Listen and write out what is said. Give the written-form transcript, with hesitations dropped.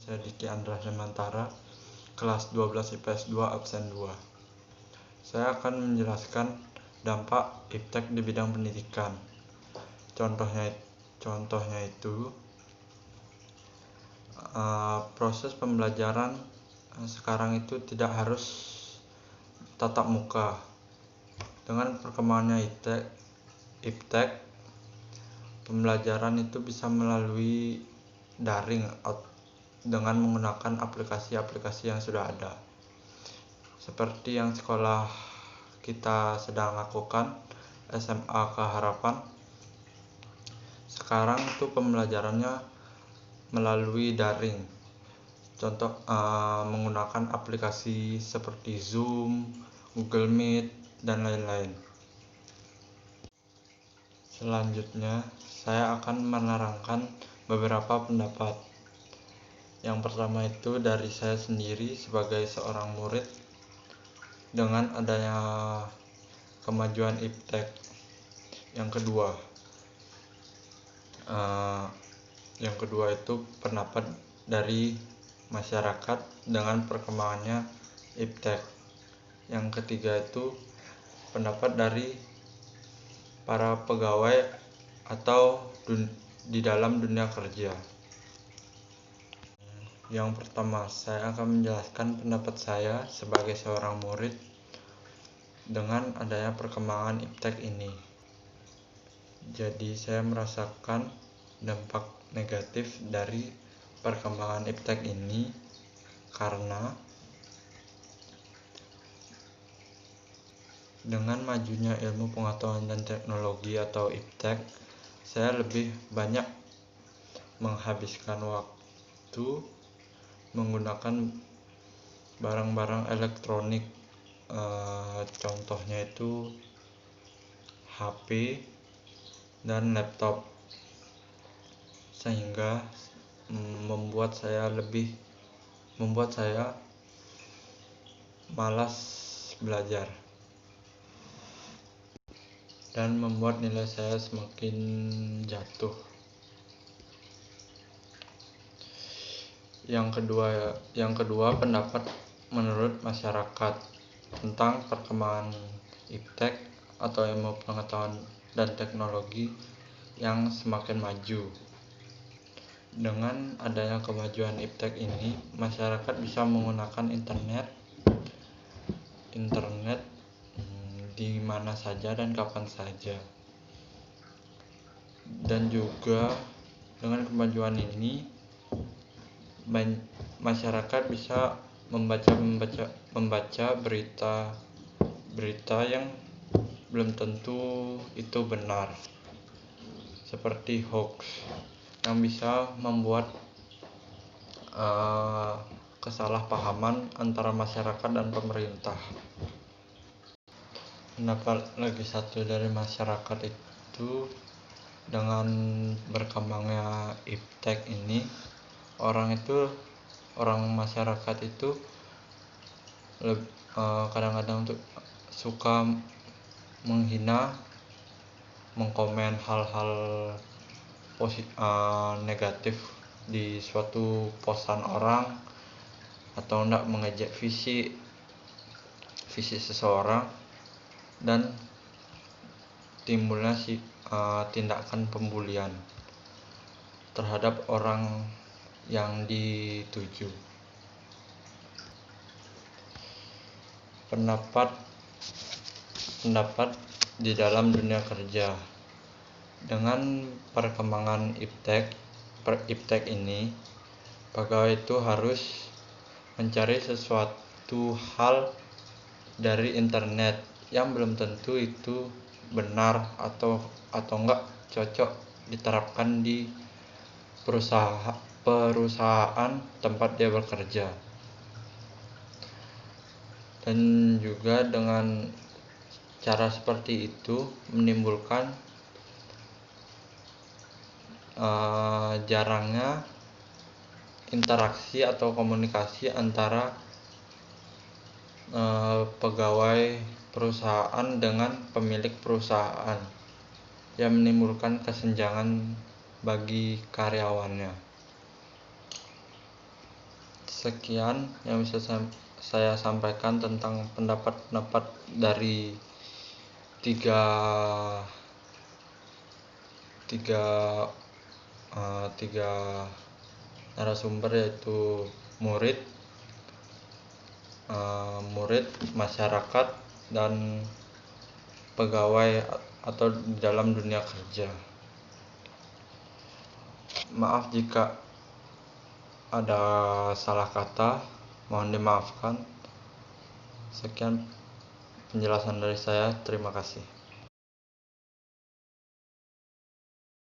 Saya Diki Andra Hemantara, kelas 12 IPS 2 absen 2. Saya akan menjelaskan dampak iptek di bidang pendidikan. Contohnya itu proses pembelajaran sekarang itu tidak harus tatap muka. Dengan perkembangannya iptek, pembelajaran itu bisa melalui daring dengan menggunakan aplikasi-aplikasi yang sudah ada, seperti yang sekolah kita sedang lakukan, SMA Keharapan. Sekarang itu pembelajarannya melalui daring, contoh menggunakan aplikasi seperti Zoom, Google Meet, dan lain-lain. Selanjutnya, saya akan menerangkan beberapa pendapat. Yang pertama itu dari saya sendiri sebagai seorang murid. Dengan adanya kemajuan iptek, yang kedua itu pendapat dari masyarakat dengan perkembangannya iptek. Yang ketiga itu pendapat dari para pegawai atau di dalam dunia kerja. Yang pertama, saya akan menjelaskan pendapat saya sebagai seorang murid dengan adanya perkembangan iptek ini. Jadi saya merasakan dampak negatif dari perkembangan iptek ini karena dengan majunya ilmu pengetahuan dan teknologi atau iptek, saya lebih banyak menghabiskan waktu menggunakan barang-barang elektronik, contohnya itu HP dan laptop, sehingga membuat saya malas belajar dan membuat nilai saya semakin jatuh. Yang kedua pendapat menurut masyarakat tentang perkembangan iptek atau ilmu pengetahuan dan teknologi yang semakin maju. Dengan adanya kemajuan iptek ini, masyarakat bisa menggunakan internet di mana saja dan kapan saja. Dan juga dengan kemajuan ini, masyarakat bisa membaca berita yang belum tentu itu benar, seperti hoax yang bisa membuat kesalahpahaman antara masyarakat dan pemerintah. Pendapat lagi satu dari masyarakat itu, dengan berkembangnya iptek ini, orang masyarakat itu kadang-kadang tuh suka menghina, mengkomen hal-hal negatif di suatu postan orang, atau hendak mengejek visi seseorang, dan timbulnya tindakan pembulian terhadap orang yang dituju. Pendapat di dalam dunia kerja. Dengan perkembangan iptek ini, pegawai itu harus mencari sesuatu hal dari internet yang belum tentu itu benar atau enggak cocok diterapkan di perusahaan tempat dia bekerja. Dan juga dengan cara seperti itu menimbulkan jarangnya interaksi atau komunikasi antara pegawai perusahaan dengan pemilik perusahaan, yang menimbulkan kesenjangan bagi karyawannya. Sekian yang bisa saya sampaikan tentang pendapat-pendapat dari tiga narasumber, yaitu murid, masyarakat, dan pegawai atau di dalam dunia kerja. Maaf jika ada salah kata, mohon dimaafkan. Sekian penjelasan dari saya, terima kasih.